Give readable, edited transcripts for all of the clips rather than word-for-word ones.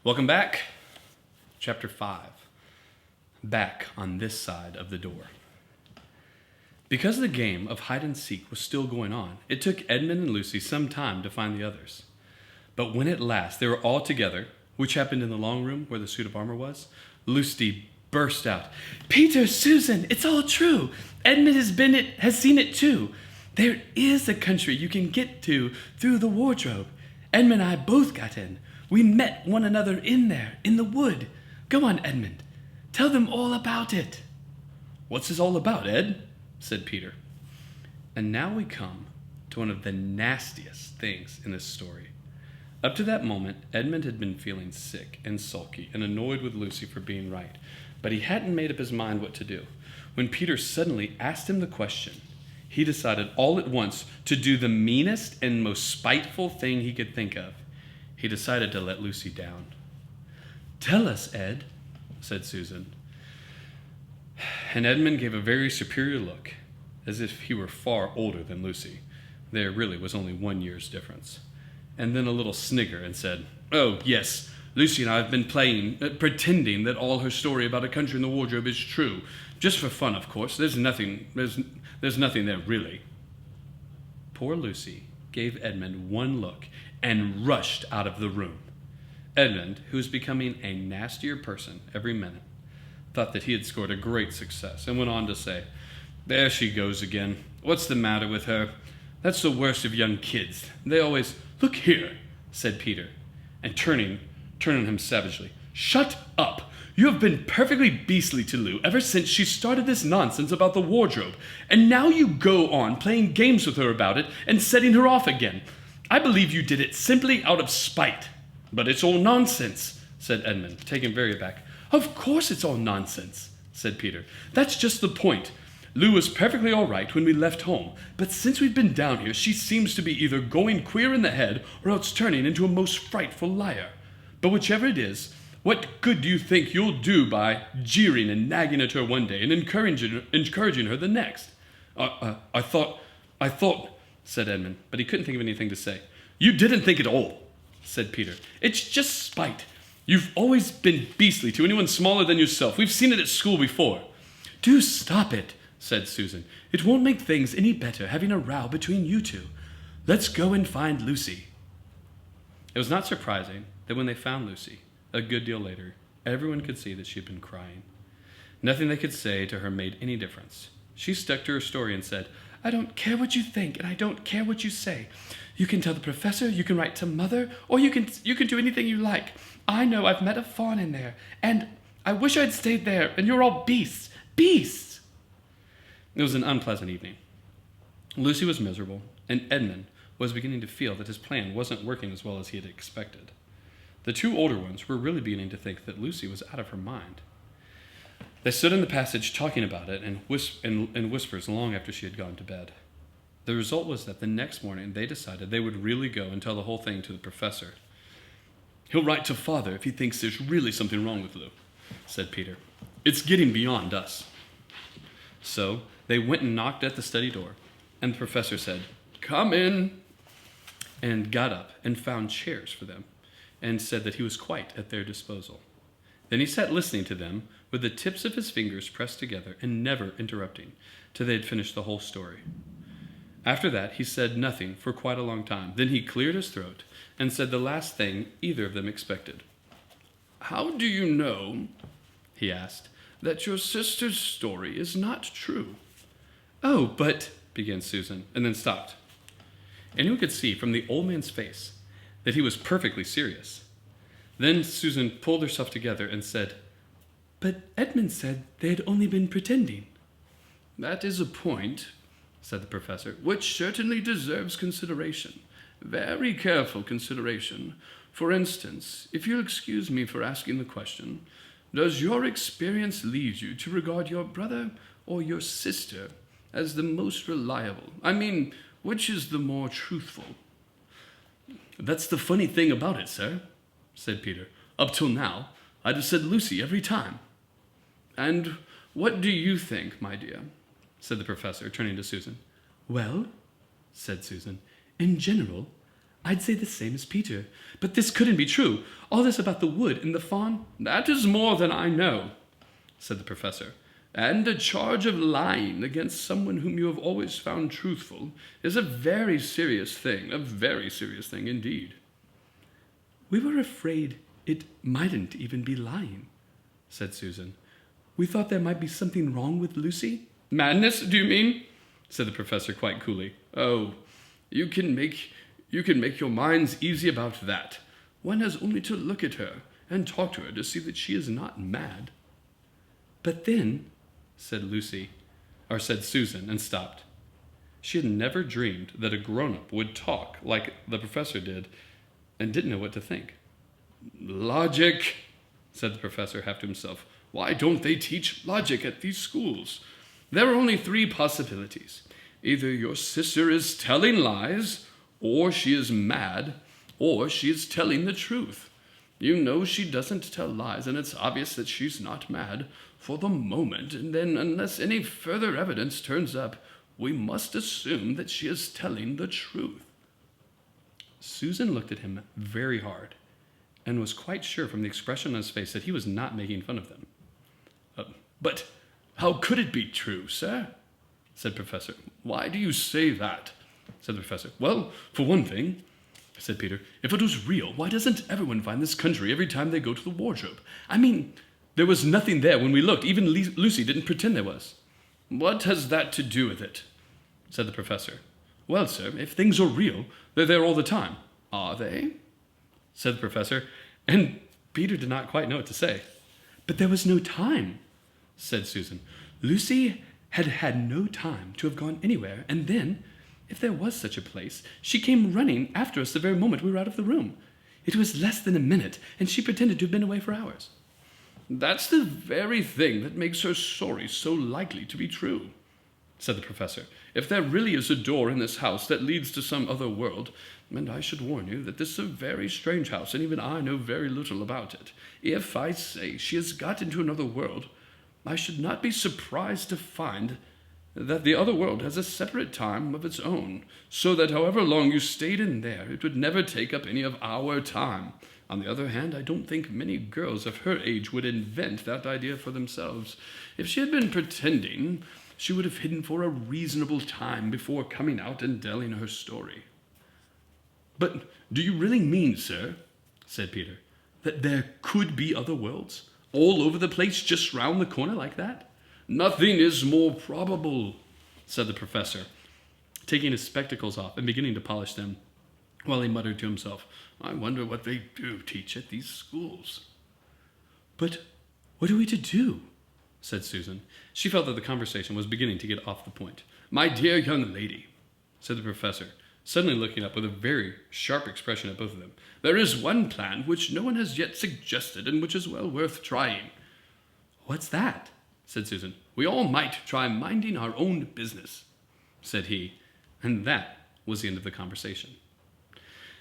Welcome back. Chapter 5. Back on this side of the door. Because the game of hide and seek was still going on, it took Edmund and Lucy some time to find the others. But when at last they were all together, which happened in the long room where the suit of armor was, Lucy burst out, "Peter, Susan, it's all true. Edmund has seen it too. There is a country you can get to through the wardrobe. Edmund and I both got in. We met one another in there, in the wood. Go on, Edmund. Tell them all about it." "What's this all about, Ed?" said Peter. And now we come to one of the nastiest things in this story. Up to that moment, Edmund had been feeling sick and sulky and annoyed with Lucy for being right, but he hadn't made up his mind what to do. When Peter suddenly asked him the question, he decided all at once to do the meanest and most spiteful thing he could think of. He decided to let Lucy down. "Tell us, Ed," said Susan. And Edmund gave a very superior look, as if he were far older than Lucy. There really was only 1 year's difference. And then a little snigger and said, "Oh, yes, Lucy and I have been pretending that all her story about a country in the wardrobe is true. Just for fun, of course. There's nothing there, really." Poor Lucy gave Edmund one look and rushed out of the room. Edmund, who was becoming a nastier person every minute, thought that he had scored a great success and went on to say, "There she goes again. What's the matter with her? That's the worst of young kids. They always—" "Look here," said Peter, and turning on him savagely. "Shut up! You have been perfectly beastly to Lou ever since she started this nonsense about the wardrobe, and now you go on playing games with her about it and setting her off again. I believe you did it simply out of spite." "But it's all nonsense," said Edmund, taken very aback. "Of course it's all nonsense," said Peter. "That's just the point. Lou was perfectly all right when we left home, but since we've been down here, she seems to be either going queer in the head or else turning into a most frightful liar. But whichever it is, what good do you think you'll do by jeering and nagging at her one day and encouraging her the next?" I thought, said Edmund, but he couldn't think of anything to say. "You didn't think at all," said Peter. "It's just spite. You've always been beastly to anyone smaller than yourself. We've seen it at school before." "Do stop it," said Susan. "It won't make things any better having a row between you two. Let's go and find Lucy." It was not surprising that when they found Lucy, a good deal later, everyone could see that she had been crying. Nothing they could say to her made any difference. She stuck to her story and said, "I don't care what you think, and I don't care what you say. You can tell the professor, you can write to Mother, or you can do anything you like. I know I've met a fawn in there, and I wish I'd stayed there, and you're all beasts. Beasts!" It was an unpleasant evening. Lucy was miserable, and Edmund was beginning to feel that his plan wasn't working as well as he had expected. The two older ones were really beginning to think that Lucy was out of her mind. They stood in the passage talking about it in whispers long after she had gone to bed. The result was that the next morning they decided they would really go and tell the whole thing to the professor. "He'll write to Father if he thinks there's really something wrong with Lou," said Peter. "It's getting beyond us." So they went and knocked at the study door, and the professor said, "Come in," and got up and found chairs for them, and said that he was quite at their disposal. Then he sat listening to them with the tips of his fingers pressed together and never interrupting till they had finished the whole story. After that, he said nothing for quite a long time. Then he cleared his throat and said the last thing either of them expected. "How do you know," he asked, "that your sister's story is not true?" "Oh, but," began Susan, and then stopped. Anyone could see from the old man's face that he was perfectly serious. Then Susan pulled herself together and said, "But Edmund said they had only been pretending." "That is a point," said the professor, "which certainly deserves consideration. Very careful consideration. For instance, if you'll excuse me for asking the question, does your experience lead you to regard your brother or your sister as the most reliable? I mean, which is the more truthful?" "That's the funny thing about it, sir," said Peter. "Up till now, I'd have said Lucy every time." "And what do you think, my dear?" said the professor, turning to Susan. "Well," said Susan, "in general, I'd say the same as Peter. But this couldn't be true. All this about the wood and the fawn, that is more than I know, said the professor. And a charge of lying against someone whom you have always found truthful is a very serious thing indeed. We were afraid it mightn't even be lying, said Susan. We thought there might be something wrong with Lucy. Madness, do you mean? Said the professor quite coolly. Oh, you can make your minds easy about that. One has only to look at her and talk to her to see that she is not mad. But then, said Susan, and stopped. She had never dreamed that a grown-up would talk like the professor did and didn't know what to think. Logic, said the professor half to himself. Why don't they teach logic at these schools? There are only 3 possibilities. Either your sister is telling lies, or she is mad, or she is telling the truth. You know she doesn't tell lies, and it's obvious that she's not mad for the moment, and then unless any further evidence turns up, we must assume that she is telling the truth. Susan looked at him very hard, and was quite sure from the expression on his face that he was not making fun of them. But how could it be true, sir? Said the professor. Why do you say that? Said the professor. Well, for one thing, said Peter, if it was real, why doesn't everyone find this country every time they go to the wardrobe? I mean, there was nothing there when we looked. Even Lucy didn't pretend there was. What has that to do with it? Said the professor. Well, sir, if things are real, they're there all the time. Are they? Said the professor, and Peter did not quite know what to say. But there was no time, said Susan. Lucy had had no time to have gone anywhere, and then, if there was such a place, she came running after us the very moment we were out of the room. It was less than a minute, and she pretended to have been away for hours. That's the very thing that makes her story so likely to be true, said the professor. If there really is a door in this house that leads to some other world, and I should warn you that this is a very strange house, and even I know very little about it. If I say she has got into another world, I should not be surprised to find that the other world has a separate time of its own, so that however long you stayed in there, it would never take up any of our time. On the other hand, I don't think many girls of her age would invent that idea for themselves. If she had been pretending, she would have hidden for a reasonable time before coming out and telling her story. But do you really mean, sir, said Peter, that there could be other worlds all over the place just round the corner like that? Nothing is more probable, said the professor, taking his spectacles off and beginning to polish them, while he muttered to himself, I wonder what they do teach at these schools. But what are we to do? Said Susan. She felt that the conversation was beginning to get off the point. My dear young lady, said the professor, suddenly looking up with a very sharp expression at both of them, there is one plan which no one has yet suggested and which is well worth trying. What's that? Said Susan. We all might try minding our own business, said he, and that was the end of the conversation.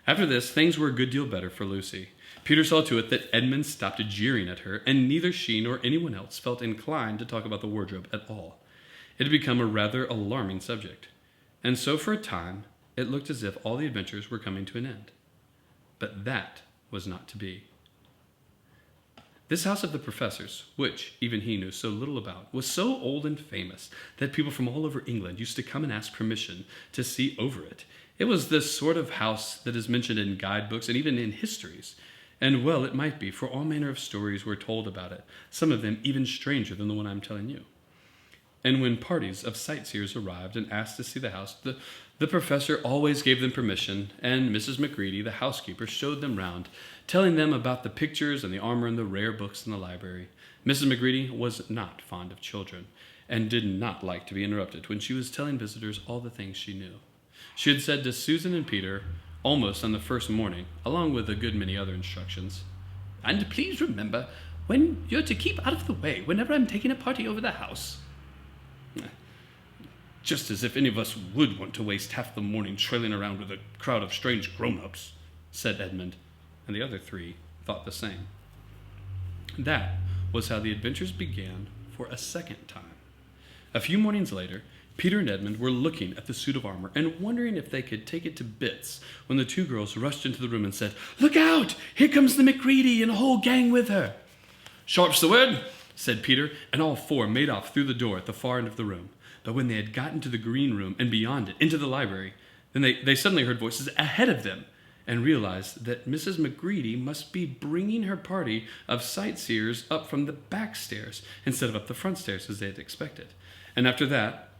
After this, things were a good deal better for Lucy. Peter saw to it that Edmund stopped jeering at her, and neither she nor anyone else felt inclined to talk about the wardrobe at all. It had become a rather alarming subject, and so for a time it looked as if all the adventures were coming to an end. But that was not to be. This house of the professor's, which even he knew so little about, was so old and famous that people from all over England used to come and ask permission to see over it. It was the sort of house that is mentioned in guidebooks and even in histories. And well it might be, for all manner of stories were told about it, some of them even stranger than the one I'm telling you. And when parties of sightseers arrived and asked to see the house, the professor always gave them permission, and Mrs. Macready, the housekeeper, showed them round, telling them about the pictures and the armor and the rare books in the library. Mrs. Macready was not fond of children, and did not like to be interrupted when she was telling visitors all the things she knew. She had said to Susan and Peter, almost on the first morning, along with a good many other instructions, "And please remember, when you're to keep out of the way whenever I'm taking a party over the house." Just as if any of us would want to waste half the morning trailing around with a crowd of strange grown-ups, said Edmund, and the other 3 thought the same. That was how the adventures began for a second time. A few mornings later, Peter and Edmund were looking at the suit of armor and wondering if they could take it to bits when the two girls rushed into the room and said, "Look out! Here comes the McCready and a whole gang with her." "Sharp's the word," said Peter, and all four made off through the door at the far end of the room. But when they had gotten to the green room and beyond it, into the library, then they suddenly heard voices ahead of them and realized that Mrs. McCready must be bringing her party of sightseers up from the back stairs instead of up the front stairs as they had expected. And after that,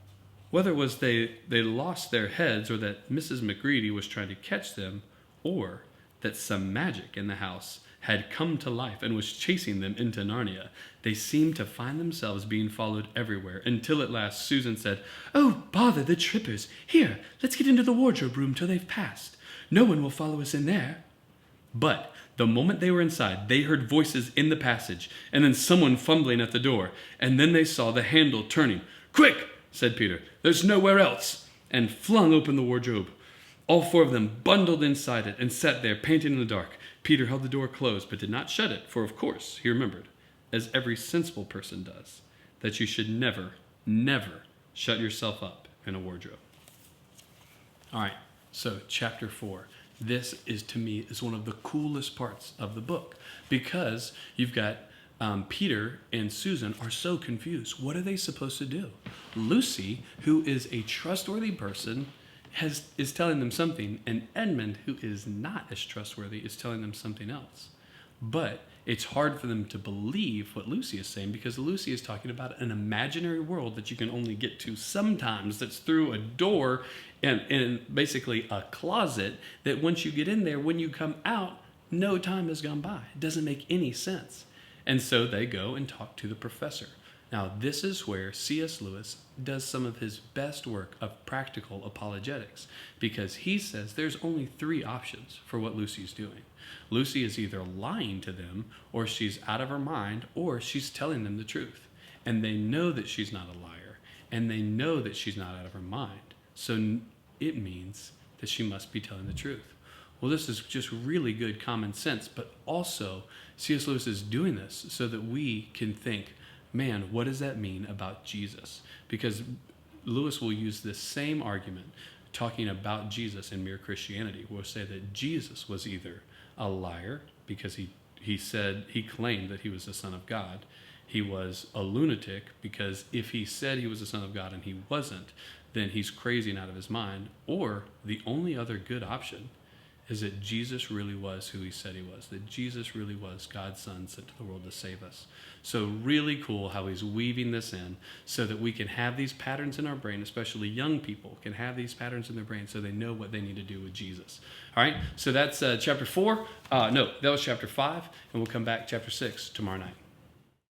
whether it was they lost their heads or that Mrs. McCready was trying to catch them, or that some magic in the house had come to life and was chasing them into Narnia, they seemed to find themselves being followed everywhere until at last Susan said, "Oh, bother the trippers. Here, let's get into the wardrobe room till they've passed. No one will follow us in there." But the moment they were inside, they heard voices in the passage and then someone fumbling at the door, and then they saw the handle turning. "Quick!" said Peter. "There's nowhere else," and flung open the wardrobe. All four of them bundled inside it and sat there panting in the dark. Peter held the door closed but did not shut it, for of course he remembered, as every sensible person does, that you should never, never shut yourself up in a wardrobe. All right, so chapter 4. This is, to me, is one of the coolest parts of the book because you've got Peter and Susan are so confused. What are they supposed to do? Lucy, who is a trustworthy person, is telling them something, and Edmund, who is not as trustworthy, is telling them something else. But it's hard for them to believe what Lucy is saying because Lucy is talking about an imaginary world that you can only get to sometimes that's through a door and basically a closet that once you get in there, when you come out, no time has gone by. It doesn't make any sense. And so they go and talk to the professor. Now, this is where C.S. Lewis does some of his best work of practical apologetics because he says there's only 3 options for what Lucy's doing. Lucy is either lying to them, or she's out of her mind, or she's telling them the truth. And they know that she's not a liar, and they know that she's not out of her mind. So it means that she must be telling the truth. Well, this is just really good common sense, but also C.S. Lewis is doing this so that we can think, man, what does that mean about Jesus? Because Lewis will use this same argument talking about Jesus in Mere Christianity. We'll say that Jesus was either a liar because he claimed that he was the Son of God. He was a lunatic because if he said he was the Son of God and he wasn't, then he's crazy and out of his mind. Or the only other good option is that Jesus really was who he said he was, that Jesus really was God's Son sent to the world to save us. So really cool how he's weaving this in so that we can have these patterns in our brain, especially young people can have these patterns in their brain so they know what they need to do with Jesus. All right, so that's chapter 4. No, that was chapter 5, and we'll come back chapter 6 tomorrow night.